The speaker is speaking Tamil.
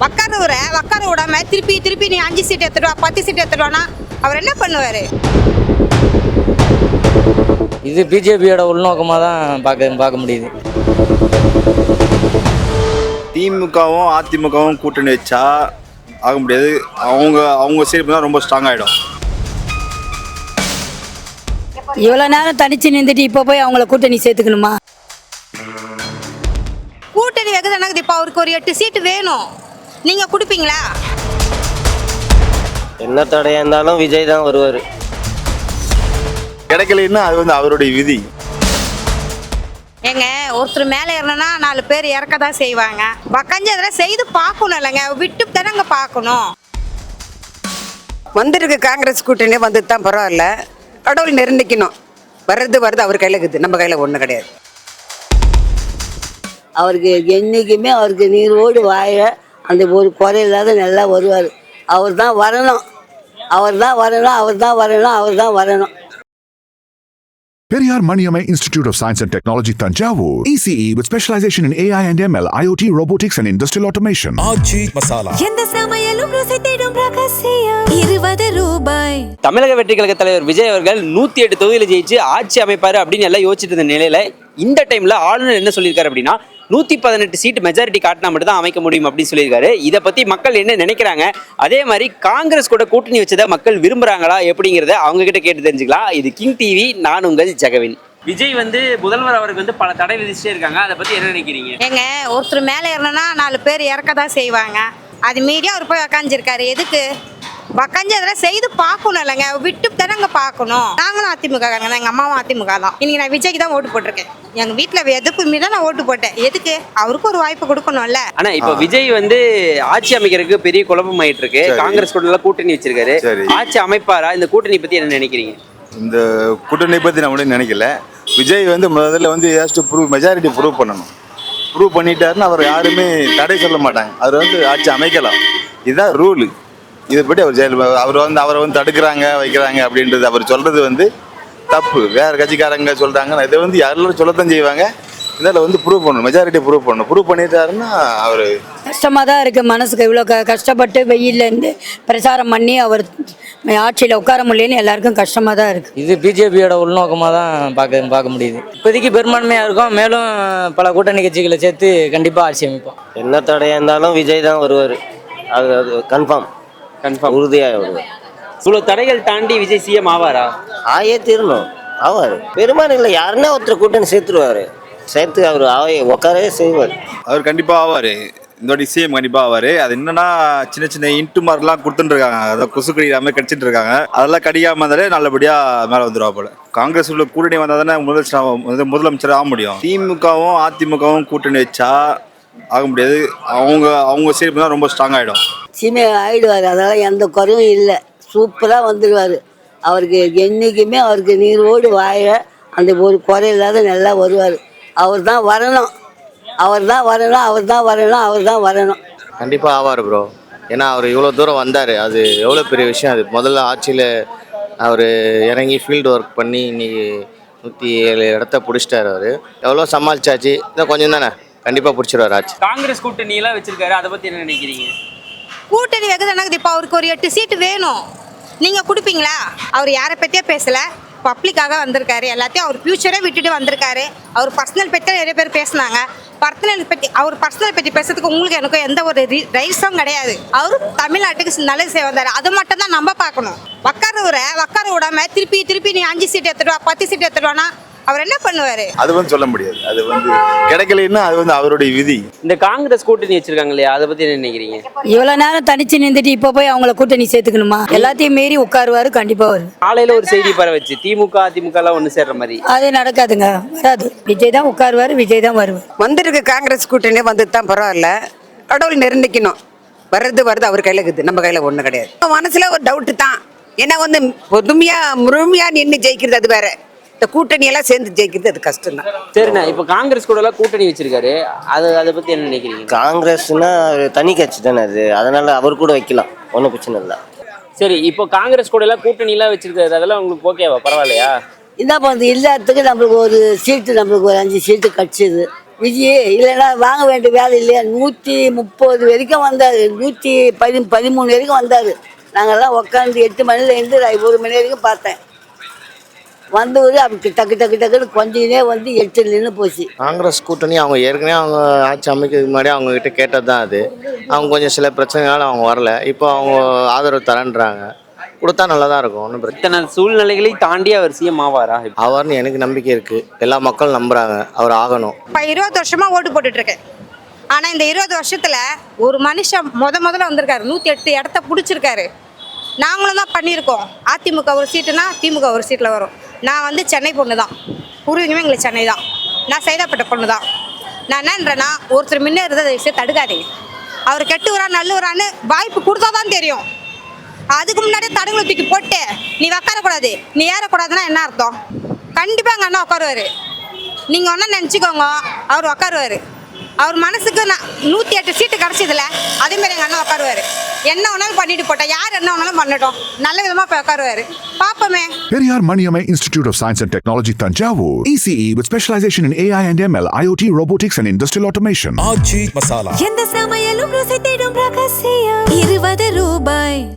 உட்கார விடாம திருப்பி திருப்பி நீ 5 சீட் எடுத்துடுவா 10 சீட் எடுத்துடுவானா அவர் என்ன பண்ணுவாரு? இது பிஜேபியோட உள்நோக்கமாக தான் பார்க்க முடியுது. திமுகவும் அதிமுகவும் கூட்டணி வச்சா ஆக முடியாது. அவங்க சைடு தான் ரொம்ப ஸ்ட்ராங் ஆகிடும். இவ்வளோ நேரம் தனிச்சு நின்றுட்டு இப்போ போய் அவங்கள கூட்டணி சேர்த்துக்கணுமா? கூட்டணி வைக்கிறது இப்போ அவருக்கு ஒரு 8 சீட்டு வேணும். நீங்க கொடுப்பீங்களா? என்ன தடையா இருந்தாலும் விஜய் தான் வருவார். கிடைக்கலன்னா அது அவருடைய விதி. ஏங்க ஒருத்தர் மேலே ஏறணும்னா 4 பேர் இறக்க தான் செய்வாங்க. அதெல்லாம் செய்து பார்க்கணும் இல்லைங்க, விட்டு தானங்க பார்க்கணும். வந்திருக்கு காங்கிரஸ் கூட்டணி வந்து தான் பரவாயில்ல. கடவுள் நிர்ணயிக்கணும். வருது அவர் கையில் இருக்குது, நம்ம கையில் ஒன்றும் கிடையாது. அவருக்கு என்றைக்குமே அவருக்கு நீரோடு வாழ அந்த ஒரு குறை இல்லாத நல்லா வருவார். அவர் தான் வரணும். Periyar Maniamai Institute of Science and Technology, Tanjavur. ECE with specialization in AI and ML, IoT, robotics and industrial automation. ஆச்சி மசாலா. எந்த சமையலும் ருசி தேடும் ரகசியம். 20 ரூபாய். தமிழக வெற்றி கழக தலைவர் விஜய் அவர்கள் 108 தொகுதியில் ஜெயிச்சு ஆட்சி அமைப்பாரு அப்படின்னு எல்லாம் யோசிச்சுட்டு இருந்த நிலையில இந்த டைம்ல ஆளுநர் என்ன சொல்லியிருக்காரு அப்படின்னா 118 சீட் மெஜாரிட்டி காட்டினா மட்டும் தான் அமைக்க முடியும் அப்படின்னு சொல்லியிருக்காரு. இதை பத்தி மக்கள் என்ன நினைக்கிறாங்க, அதே மாதிரி காங்கிரஸ் கூட கூட்டணி வச்சதை மக்கள் விரும்புறாங்களா எப்படிங்கிறத அவங்க கிட்ட கேட்டு தெரிஞ்சுக்கலாம். இது கிங் டிவி, நான் உங்கள் ஜெகவின். விஜய் முதல்வர் அவருக்கு பல தடை விதிச்சுட்டே இருக்காங்க, அதை பத்தி என்ன நினைக்கிறீங்க? ஏங்க ஒருத்தர் மேலே ஏறணும்னா 4 பேர் இறக்க தான் செய்வாங்க. அது மீறியா அவர் போய் உக்காஞ்சிருக்காரு. எதுக்கு அதெல்லாம் செய்து பார்க்கணும் இல்லைங்க, விட்டு தானங்க பார்க்கணும். நாங்களும் அதிமுக தான், எங்கள் அம்மாவும் அதிமுக தான். இன்னைக்கு நான் விஜய்க்கு தான் ஓட்டு போட்டிருக்கேன். எங்கள் வீட்டில் எதிர்ப்பு மீறி தான் நான் ஓட்டு போட்டேன். எதுக்கு? அவருக்கு ஒரு வாய்ப்பு கொடுக்கணும்ல. ஆனா இப்போ விஜய் ஆட்சி அமைக்கிறதுக்கு பெரிய குழப்பம் ஆயிட்டு இருக்கு. காங்கிரஸ் கூட கூட்டணி வச்சிருக்காரு. ஆட்சி அமைப்பாரா? இந்த கூட்டணி பத்தி என்ன நினைக்கிறீங்க? இந்த கூட்டணி பற்றி நான் ஒன்றும் நினைக்கல. விஜய் முதல்ல மெஜாரிட்டி ப்ரூவ் பண்ணணும். ப்ரூவ் பண்ணிட்டாருன்னு அவர் யாருமே தடை சொல்ல மாட்டாங்க. அவர் ஆட்சி அமைக்கலாம். இதுதான் ரூலு. இதை பற்றி அவரை தடுக்கிறாங்க வைக்கிறாங்க அப்படின்றது அவர் சொல்கிறது தப்பு. வேறு கட்சிக்காரங்க சொல்கிறாங்க, இதை யாரெல்லாம் சொல்லத்தான் செய்வாங்க. இதில் ப்ரூவ் பண்ணணும், மெஜாரிட்டி ப்ரூவ் பண்ணணும். ப்ரூவ் பண்ணிட்டாருன்னா அவர் கஷ்டமாக தான் இருக்குது மனசுக்கு. இவ்வளோ கஷ்டப்பட்டு வெயிலேருந்து பிரச்சாரம் பண்ணி அவர் ஆட்சியில் உட்கார முடியலன்னு எல்லாருக்கும் கஷ்டமாக தான் இருக்குது. இது பிஜேபியோட உள்நோக்கமாக தான் பார்க்க முடியுது. இப்போதைக்கு பெரும்பான்மையாக இருக்கும். மேலும் பல கூட்டணி கட்சிகளை சேர்த்து கண்டிப்பாக ஆட்சி அமைப்போம். என்ன தடையா இருந்தாலும் விஜய் தான் வருவார். அது கன்ஃபார்ம் உறுதியாக வருவார். இவ்வளோ தடைகள் தாண்டி விஜய் சிஎம் ஆவாரா? ஆயே தீரணும். ஆவார். பெரும்பாலும் இல்லை, யாருன்னா ஒருத்தர் கூட்டணி சேர்த்துருவார். சேர்த்து அவர் உட்காரவே செய்வார். அவர் கண்டிப்பாக ஆவார். இந்த வாட்டி சிஎம் கண்டிப்பாக ஆவார். அது என்னன்னா சின்ன சின்ன இன்ட்டு மார்க்லாம் கொடுத்துட்டுருக்காங்க. அதை கொசு கடிக்காமல் கடிச்சிட்டு இருக்காங்க. அதெல்லாம் கடிக்காமல் இருந்தாலே நல்லபடியாக மேலே வந்துடுவா போல. காங்கிரஸ் உள்ள கூட்டணி வந்தால் தானே முதலமைச்சர் ஆக முடியும். திமுகவும் அதிமுகவும் கூட்டணி வச்சா ஆக முடியாது. அவங்க சைடு தான் ரொம்ப ஸ்ட்ராங் ஆகிடும். சீமே ஆகிடுவார். அதெல்லாம் எந்த குறையும் இல்லை. சூப்பராக வந்துடுவார். அவருக்கு என்றைக்குமே அவருக்கு நீரோடு வாழ அந்த ஒரு குறை இல்லாத நல்லா வருவார். அவர் தான் வரணும். கண்டிப்பாக ஆவார் ப்ரோ. ஏன்னா அவர் இவ்வளோ தூரம் வந்தார். அது எவ்வளோ பெரிய விஷயம். அது முதல்ல ஆட்சியில் அவர் இறங்கி ஃபீல்டு ஒர்க் பண்ணி இன்னைக்கு 107 இடத்த பிடிச்சிட்டார். அவர் எவ்வளோ சமாளிச்சாச்சு. இன்னும் கொஞ்சம் தானே, கண்டிப்பாக பிடிச்சிருவார் ஆட்சி. காங்கிரஸ் கூட்டணி எல்லாம் வச்சிருக்காரு, அதை பற்றி என்ன நினைக்கிறீங்க? கூட்டணி வைக்கிறது இப்போ அவருக்கு ஒரு 8 சீட்டு வேணும். நீங்கள் கொடுப்பீங்களா? அவர் யாரை பற்றியே பேசலை, பப்ளிக்காக வந்திருக்காரு. எல்லாத்தையும் அவர் ஃபியூச்சரே விட்டுட்டு வந்திருக்காரு. அவர் பர்சனல் பற்றி நிறைய பேர் பேசினாங்க. அவர் பர்சனல் பற்றி பேசுறதுக்கு உங்களுக்கு எனக்கும் எந்த ஒரு ரைட்ஸும் கிடையாது. அவர் தமிழ்நாட்டுக்கு நல்லது செய்ய வந்தார். அது மட்டும் தான் நம்ம பார்க்கணும். உட்கார விடாம திருப்பி திருப்பி நீ 5 சீட் எடுத்துடுவா 10 சீட் எடுத்துடுவானா அவர் என்ன பண்ணுவாரு? அது சொல்ல முடியாது. அது கிடைக்கலன்னா அது அவருடைய விதி. இந்த காங்கிரஸ் கூட்டணி வச்சிருக்காங்க இல்லையா, அதை பத்தி என்ன நினைக்கிறீங்க? இவ்வளோ நேரம் தனிச்சு நின்றுட்டு இப்போ போய் அவங்கள கூட்டணி சேர்த்துக்கணுமா? எல்லாத்தையும் மீறி உட்காருவாரு. கண்டிப்பாக வரும். காலையில ஒரு செய்தி பரவச்சு திமுக அதிமுக எல்லாம் ஒன்று சேர்ற மாதிரி. அது நடக்காதுங்க, வராது. விஜய் தான் உட்காருவார், விஜய் தான் வருவார். வந்திருக்கு காங்கிரஸ் கூட்டணி வந்து தான் பரவாயில்ல. கடவுள் நிர்ணயிக்கணும். வருது அவர் கையில் இருக்குது, நம்ம கையில் ஒன்றும் கிடையாது. மனசில் ஒரு டவுட்டு தான். ஏன்னா முழுமையாக நின்று ஜெயிக்கிறது அது வேற. இந்த கூட்டணியெல்லாம் சேர்ந்து ஜெயிக்கிறது அது கஷ்டம் தான். சரிண்ணா, இப்போ காங்கிரஸ் கூட எல்லாம் கூட்டணி வச்சிருக்காரு, அதை பத்தி என்ன நினைக்கிறீங்க? காங்கிரஸ்னா தனி கட்சி தானே அது, அதனால அவர் கூட வைக்கலாம், ஒன்றும் பிரச்சனை இல்லை. சரி, இப்போ காங்கிரஸ் கூட எல்லாம் கூட்டணி எல்லாம் வச்சிருக்காரு, அதெல்லாம் உங்களுக்கு ஓகேவா? பரவாயில்லையா? என்ன பண்ணுறது, இல்லாததுக்கு நம்மளுக்கு ஒரு சீட்டு, நம்மளுக்கு ஒரு 5 சீட்டு கட்சிது. விஜய் இல்லைன்னா வாங்க வேண்டிய வேலை இல்லையா 130 வரைக்கும் வந்தார், 113 வரைக்கும் வந்தார். நாங்கள்லாம் உட்காந்து 8 மணிலேருந்து 1 மணி வரைக்கும் பார்த்தேன். வந்தவர் அப்படி டக்கு டக்கு டக்குன்னு கொஞ்சமே வந்து 8 நின்று போச்சு. காங்கிரஸ் கூட்டணி அவங்க ஏற்கனவே அவங்க ஆட்சி அமைக்கிறதுக்கு முன்னாடி அவங்கக்கிட்ட கேட்டது தான் அது. அவங்க கொஞ்சம் சில பிரச்சனைனால அவங்க வரல. இப்போ அவங்க ஆதரவு தரேன்றாங்க. கொடுத்தா நல்லா தான் இருக்கும். ஒன்றும் பிரச்சனை. இத்தனை சூழ்நிலைகளை தாண்டி அவர் சிஎம் ஆவாரா? அவர்னு எனக்கு நம்பிக்கை இருக்குது. எல்லா மக்களும் நம்புகிறாங்க அவர் ஆகணும். இப்போ 20 வருஷமா ஓட்டு போட்டுட்ருக்கேன். ஆனால் இந்த 20 வருஷத்தில் ஒரு மனுஷன் முதல்ல வந்திருக்காரு, 108 இடத்த பிடிச்சிருக்காரு. நாங்களும் தான் பண்ணியிருக்கோம். அதிமுக ஒரு சீட்டுனா திமுக ஒரு சீட்டில் வரும். நான் வந்து சென்னை பொண்ணு தான், பூர்வீகமே எங்களுக்கு சென்னை தான். நான் சைதாப்பேட்டை பொண்ணு தான். நான் என்னன்றேன்னா ஒருத்தர் முன்னே இருந்ததை விஷயம் தடுக்காதீங்க. அவர் கெட்டுவரா நல்லவரான்னு வாய்ப்பு கொடுத்தா தான் தெரியும். அதுக்கு முன்னாடியே தடுங்களை தூக்கி போட்டு நீ உட்காரக்கூடாது, நீ ஏறக்கூடாதுன்னா என்ன அர்த்தம்? கண்டிப்பாக எங்கள் அண்ணா உட்காருவார். நீங்கள் ஒன்றா நினச்சிக்கோங்க, அவர் உட்காருவார். அவர் மனசுக்கு நான் 108 சீட்டு கிடச்சதில்ல, அதேமாதிரி எங்கள் அண்ணா உட்காருவார். என்ன வேணாலும் பண்ணிட்டு போட்டோம், யார் என்ன வேணாலும் பண்ணட்டும், நல்ல விதமாக போய் உட்காருவார். பார்ப்போமே. Periyar Maniamai Institute of Science and Technology, Tanjavur. ECE with specialization in AI and ML, IoT, robotics and industrial automation. எந்த சமையலும் ருசி தேடும் ரகசியம் 20 ரூபாய்.